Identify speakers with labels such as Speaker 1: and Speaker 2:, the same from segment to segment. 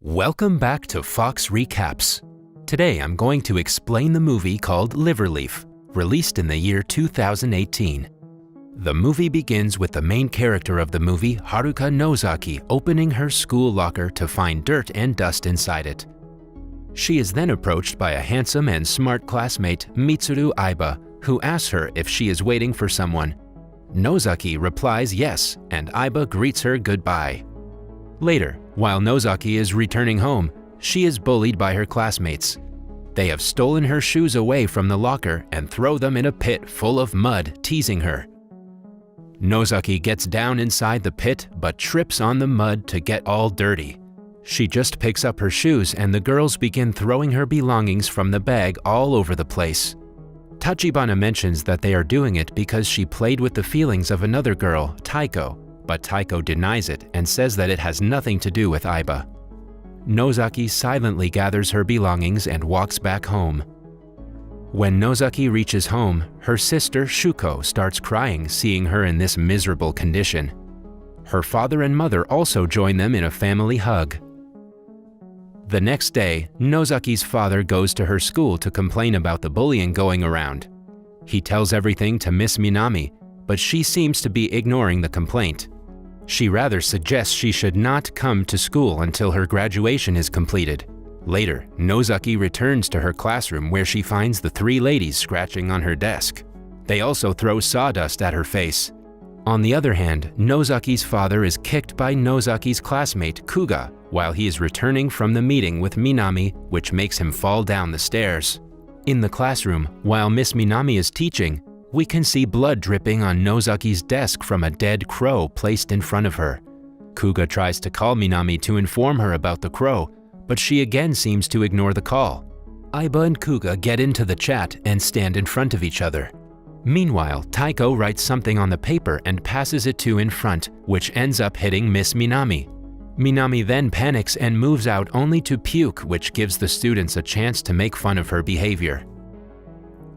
Speaker 1: Welcome back to Fox Recaps. Today I'm going to explain the movie called Liverleaf, released in the year 2018. The movie begins with the main character of the movie, Haruka Nozaki, opening her school locker to find dirt and dust inside it. She is then approached by a handsome and smart classmate, Mitsuru Aiba, who asks her if she is waiting for someone. Nozaki replies yes, and Aiba greets her goodbye. Later, while Nozaki is returning home, she is bullied by her classmates. They have stolen her shoes away from the locker and throw them in a pit full of mud, teasing her. Nozaki gets down inside the pit but trips on the mud to get all dirty. She just picks up her shoes and the girls begin throwing her belongings from the bag all over the place. Tachibana mentions that they are doing it because she played with the feelings of another girl, Taiko, but Taiko denies it and says that it has nothing to do with Aiba. Nozaki silently gathers her belongings and walks back home. When Nozaki reaches home, her sister Shuko starts crying seeing her in this miserable condition. Her father and mother also join them in a family hug. The next day, Nozaki's father goes to her school to complain about the bullying going around. He tells everything to Miss Minami, but she seems to be ignoring the complaint. She rather suggests she should not come to school until her graduation is completed. Later, Nozaki returns to her classroom where she finds the three ladies scratching on her desk. They also throw sawdust at her face. On the other hand, Nozaki's father is kicked by Nozaki's classmate Kuga while he is returning from the meeting with Minami, which makes him fall down the stairs. In the classroom, while Miss Minami is teaching, we can see blood dripping on Nozaki's desk from a dead crow placed in front of her. Kuga tries to call Minami to inform her about the crow, but she again seems to ignore the call. Aiba and Kuga get into the chat and stand in front of each other. Meanwhile, Taiko writes something on the paper and passes it to in front, which ends up hitting Miss Minami. Minami then panics and moves out only to puke, which gives the students a chance to make fun of her behavior.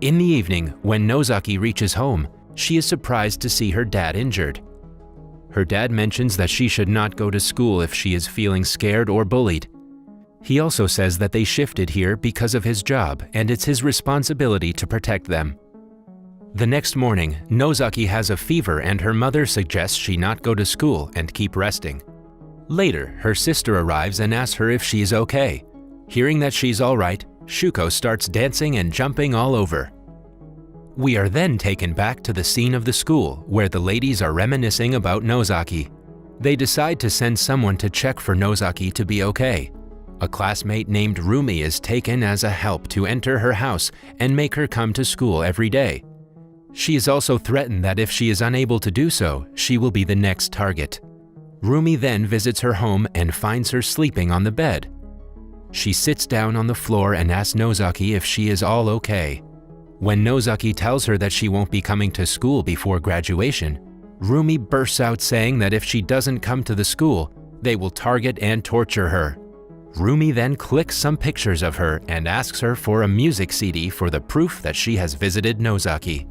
Speaker 1: In the evening, when Nozaki reaches home, she is surprised to see her dad injured. Her dad mentions that she should not go to school if she is feeling scared or bullied. He also says that they shifted here because of his job and it's his responsibility to protect them. The next morning, Nozaki has a fever and her mother suggests she not go to school and keep resting. Later, her sister arrives and asks her if she is okay. Hearing that she's all right, Shuko starts dancing and jumping all over. We are then taken back to the scene of the school where the ladies are reminiscing about Nozaki. They decide to send someone to check for Nozaki to be okay. A classmate named Rumi is taken as a help to enter her house and make her come to school every day. She is also threatened that if she is unable to do so, she will be the next target. Rumi then visits her home and finds her sleeping on the bed. She sits down on the floor and asks Nozaki if she is all okay. When Nozaki tells her that she won't be coming to school before graduation, Rumi bursts out saying that if she doesn't come to the school, they will target and torture her. Rumi then clicks some pictures of her and asks her for a music CD for the proof that she has visited Nozaki.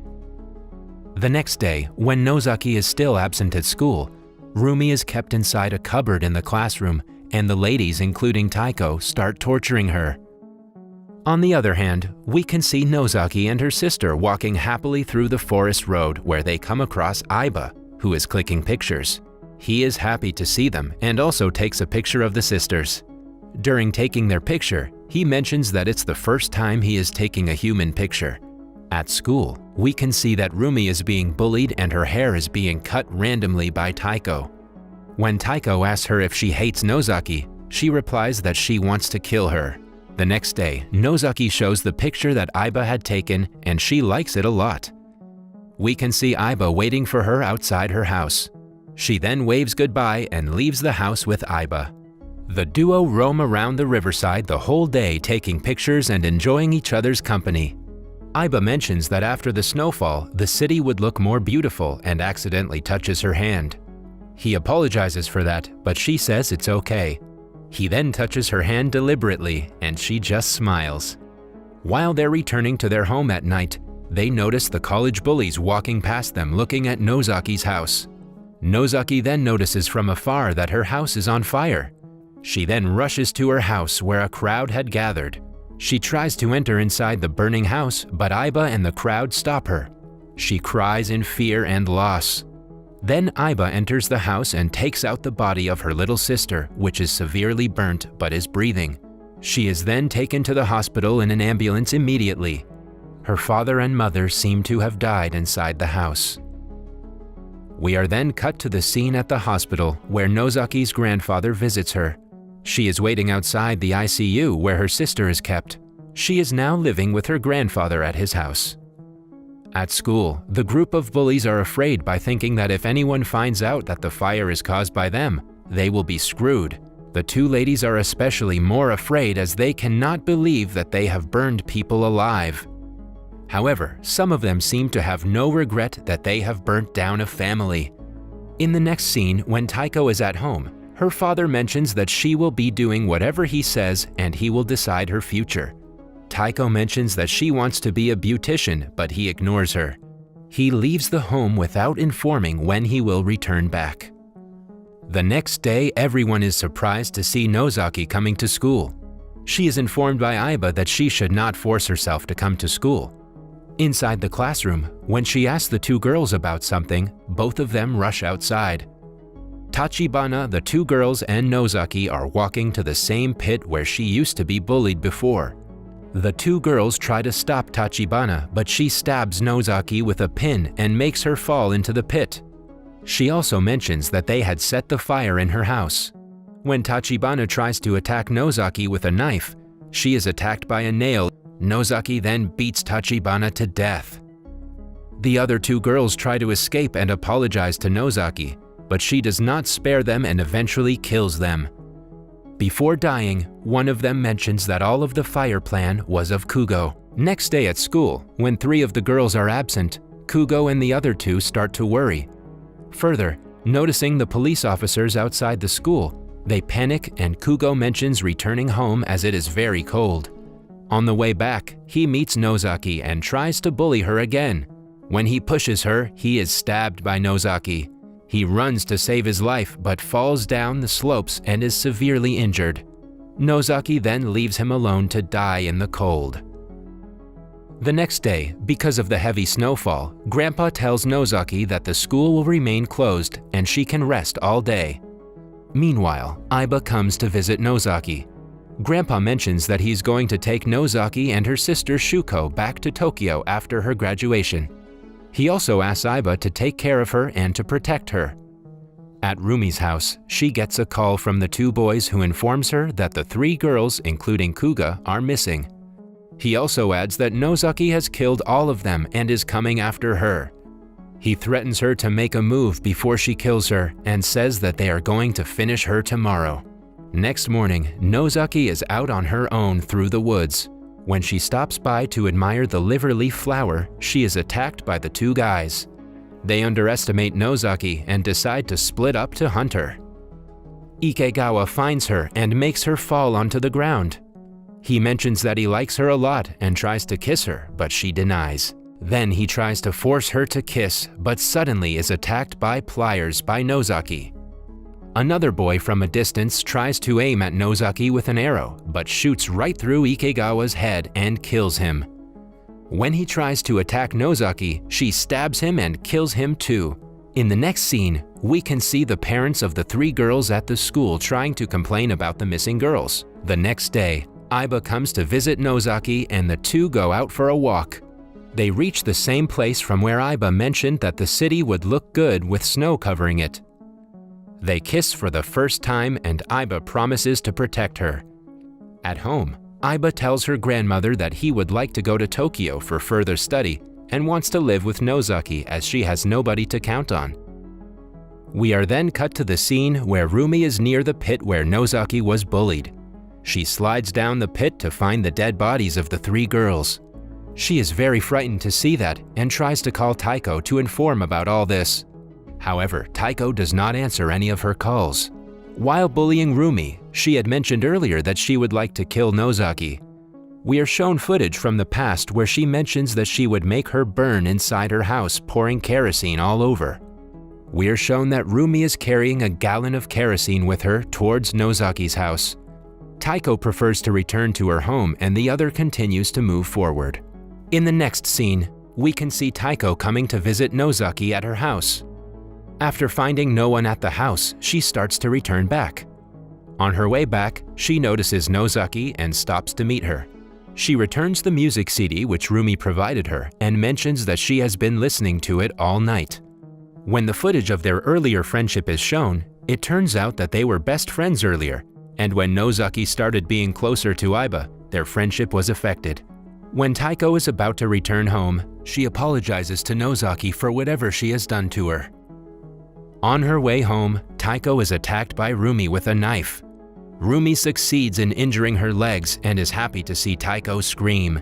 Speaker 1: The next day, when Nozaki is still absent at school, Rumi is kept inside a cupboard in the classroom and the ladies, including Taiko, start torturing her. On the other hand, we can see Nozaki and her sister walking happily through the forest road where they come across Aiba, who is clicking pictures. He is happy to see them and also takes a picture of the sisters. During taking their picture, he mentions that it's the first time he is taking a human picture. At school, we can see that Rumi is being bullied and her hair is being cut randomly by Taiko. When Taiko asks her if she hates Nozaki, she replies that she wants to kill her. The next day, Nozaki shows the picture that Aiba had taken and she likes it a lot. We can see Aiba waiting for her outside her house. She then waves goodbye and leaves the house with Aiba. The duo roam around the riverside the whole day taking pictures and enjoying each other's company. Aiba mentions that after the snowfall, the city would look more beautiful and accidentally touches her hand. He apologizes for that, but she says it's okay. He then touches her hand deliberately, and she just smiles. While they're returning to their home at night, they notice the college bullies walking past them looking at Nozaki's house. Nozaki then notices from afar that her house is on fire. She then rushes to her house where a crowd had gathered. She tries to enter inside the burning house, but Aiba and the crowd stop her. She cries in fear and loss. Then Aiba enters the house and takes out the body of her little sister, which is severely burnt but is breathing. She is then taken to the hospital in an ambulance immediately. Her father and mother seem to have died inside the house. We are then cut to the scene at the hospital where Nozaki's grandfather visits her. She is waiting outside the ICU where her sister is kept. She is now living with her grandfather at his house. At school, the group of bullies are afraid by thinking that if anyone finds out that the fire is caused by them, they will be screwed. The two ladies are especially more afraid as they cannot believe that they have burned people alive. However, some of them seem to have no regret that they have burnt down a family. In the next scene, when Taiko is at home, her father mentions that she will be doing whatever he says and he will decide her future. Taiko mentions that she wants to be a beautician, but he ignores her. He leaves the home without informing when he will return back. The next day, everyone is surprised to see Nozaki coming to school. She is informed by Aiba that she should not force herself to come to school. Inside the classroom, when she asks the two girls about something, both of them rush outside. Tachibana, the two girls, and Nozaki are walking to the same pit where she used to be bullied before. The two girls try to stop Tachibana, but she stabs Nozaki with a pin and makes her fall into the pit. She also mentions that they had set the fire in her house. When Tachibana tries to attack Nozaki with a knife, she is attacked by a nail. Nozaki then beats Tachibana to death. The other two girls try to escape and apologize to Nozaki, but she does not spare them and eventually kills them. Before dying, one of them mentions that all of the fire plan was of Kugo. Next day at school, when three of the girls are absent, Kugo and the other two start to worry. Further, noticing the police officers outside the school, they panic and Kugo mentions returning home as it is very cold. On the way back, he meets Nozaki and tries to bully her again. When he pushes her, he is stabbed by Nozaki. He runs to save his life but falls down the slopes and is severely injured. Nozaki then leaves him alone to die in the cold. The next day, because of the heavy snowfall, Grandpa tells Nozaki that the school will remain closed and she can rest all day. Meanwhile, Aiba comes to visit Nozaki. Grandpa mentions that he's going to take Nozaki and her sister Shuko back to Tokyo after her graduation. He also asks Aiba to take care of her and to protect her. At Rumi's house, she gets a call from the two boys who informs her that the three girls, including Kuga, are missing. He also adds that Nozaki has killed all of them and is coming after her. He threatens her to make a move before she kills her and says that they are going to finish her tomorrow. Next morning, Nozaki is out on her own through the woods. When she stops by to admire the liverleaf flower, she is attacked by the two guys. They underestimate Nozaki and decide to split up to hunt her. Ikegawa finds her and makes her fall onto the ground. He mentions that he likes her a lot and tries to kiss her, but she denies. Then he tries to force her to kiss, but suddenly is attacked by pliers by Nozaki. Another boy from a distance tries to aim at Nozaki with an arrow, but shoots right through Ikegawa's head and kills him. When he tries to attack Nozaki, she stabs him and kills him too. In the next scene, we can see the parents of the three girls at the school trying to complain about the missing girls. The next day, Aiba comes to visit Nozaki and the two go out for a walk. They reach the same place from where Aiba mentioned that the city would look good with snow covering it. They kiss for the first time and Aiba promises to protect her. At home, Aiba tells her grandmother that he would like to go to Tokyo for further study and wants to live with Nozaki as she has nobody to count on. We are then cut to the scene where Rumi is near the pit where Nozaki was bullied. She slides down the pit to find the dead bodies of the three girls. She is very frightened to see that and tries to call Taiko to inform about all this. However, Taiko does not answer any of her calls. While bullying Rumi, she had mentioned earlier that she would like to kill Nozaki. We are shown footage from the past where she mentions that she would make her burn inside her house, pouring kerosene all over. We're shown that Rumi is carrying a gallon of kerosene with her towards Nozaki's house. Taiko prefers to return to her home and the other continues to move forward. In the next scene, we can see Taiko coming to visit Nozaki at her house. After finding no one at the house, she starts to return back. On her way back, she notices Nozaki and stops to meet her. She returns the music CD which Rumi provided her and mentions that she has been listening to it all night. When the footage of their earlier friendship is shown, it turns out that they were best friends earlier, and when Nozaki started being closer to Aiba, their friendship was affected. When Taiko is about to return home, she apologizes to Nozaki for whatever she has done to her. On her way home, Taiko is attacked by Rumi with a knife. Rumi succeeds in injuring her legs and is happy to see Taiko scream.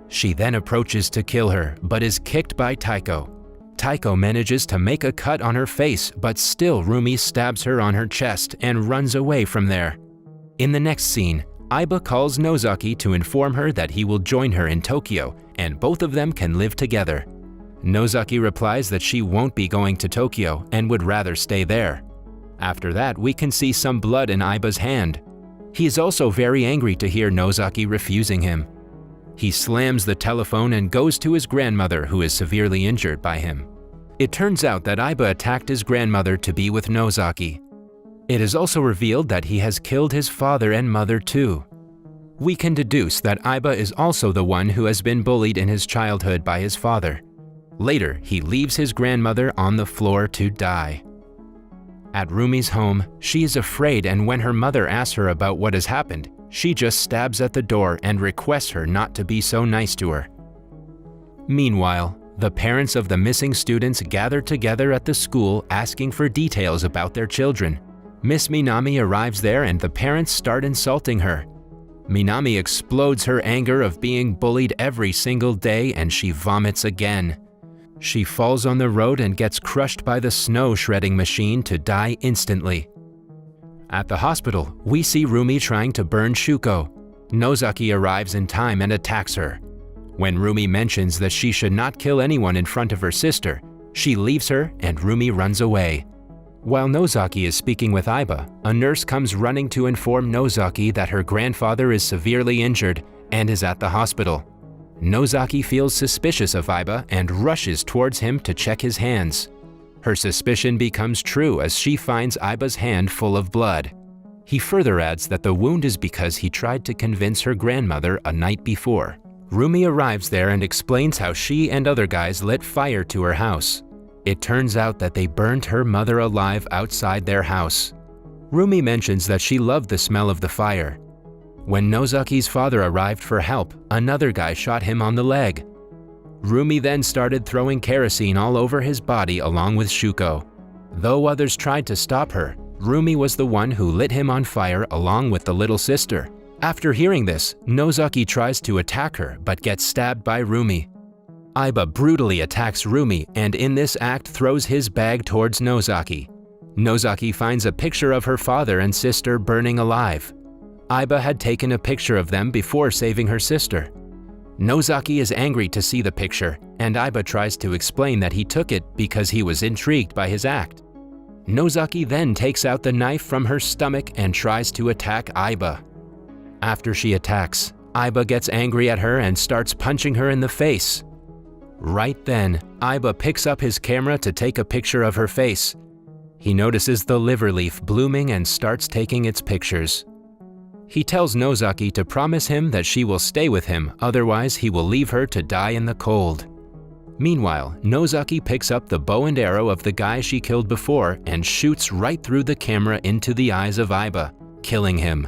Speaker 1: She then approaches to kill her, but is kicked by Taiko. Taiko manages to make a cut on her face, but still Rumi stabs her on her chest and runs away from there. In the next scene, Aiba calls Nozaki to inform her that he will join her in Tokyo, and both of them can live together. Nozaki replies that she won't be going to Tokyo and would rather stay there. After that, we can see some blood in Aiba's hand. He is also very angry to hear Nozaki refusing him. He slams the telephone and goes to his grandmother, who is severely injured by him. It turns out that Aiba attacked his grandmother to be with Nozaki. It is also revealed that he has killed his father and mother too. We can deduce that Aiba is also the one who has been bullied in his childhood by his father. Later, he leaves his grandmother on the floor to die. At Rumi's home, she is afraid, and when her mother asks her about what has happened, she just stabs at the door and requests her not to be so nice to her. Meanwhile, the parents of the missing students gather together at the school asking for details about their children. Miss Minami arrives there and the parents start insulting her. Minami explodes her anger of being bullied every single day and she vomits again. She falls on the road and gets crushed by the snow shredding machine to die instantly. At the hospital, we see Rumi trying to burn Shuko. Nozaki arrives in time and attacks her. When Rumi mentions that she should not kill anyone in front of her sister, she leaves her and Rumi runs away. While Nozaki is speaking with Aiba, a nurse comes running to inform Nozaki that her grandfather is severely injured and is at the hospital. Nozaki feels suspicious of Aiba and rushes towards him to check his hands. Her suspicion becomes true as she finds Aiba's hand full of blood. He further adds that the wound is because he tried to convince her grandmother a night before. Rumi arrives there and explains how she and other guys lit fire to her house. It turns out that they burned her mother alive outside their house. Rumi mentions that she loved the smell of the fire. When Nozaki's father arrived for help, another guy shot him on the leg. Rumi then started throwing kerosene all over his body along with Shuko. Though others tried to stop her, Rumi was the one who lit him on fire along with the little sister. After hearing this, Nozaki tries to attack her but gets stabbed by Rumi. Aiba brutally attacks Rumi and in this act throws his bag towards Nozaki. Nozaki finds a picture of her father and sister burning alive. Aiba had taken a picture of them before saving her sister. Nozaki is angry to see the picture, and Aiba tries to explain that he took it because he was intrigued by his act. Nozaki then takes out the knife from her stomach and tries to attack Aiba. After she attacks, Aiba gets angry at her and starts punching her in the face. Right then, Aiba picks up his camera to take a picture of her face. He notices the liver leaf blooming and starts taking its pictures. He tells Nozaki to promise him that she will stay with him, otherwise he will leave her to die in the cold. Meanwhile, Nozaki picks up the bow and arrow of the guy she killed before and shoots right through the camera into the eyes of Aiba, killing him.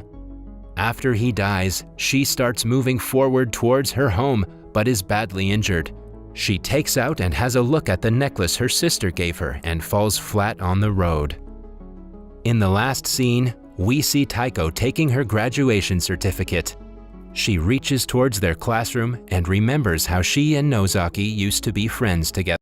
Speaker 1: After he dies, she starts moving forward towards her home but is badly injured. She takes out and has a look at the necklace her sister gave her and falls flat on the road. In the last scene, we see Taiko taking her graduation certificate. She reaches towards their classroom and remembers how she and Nozaki used to be friends together.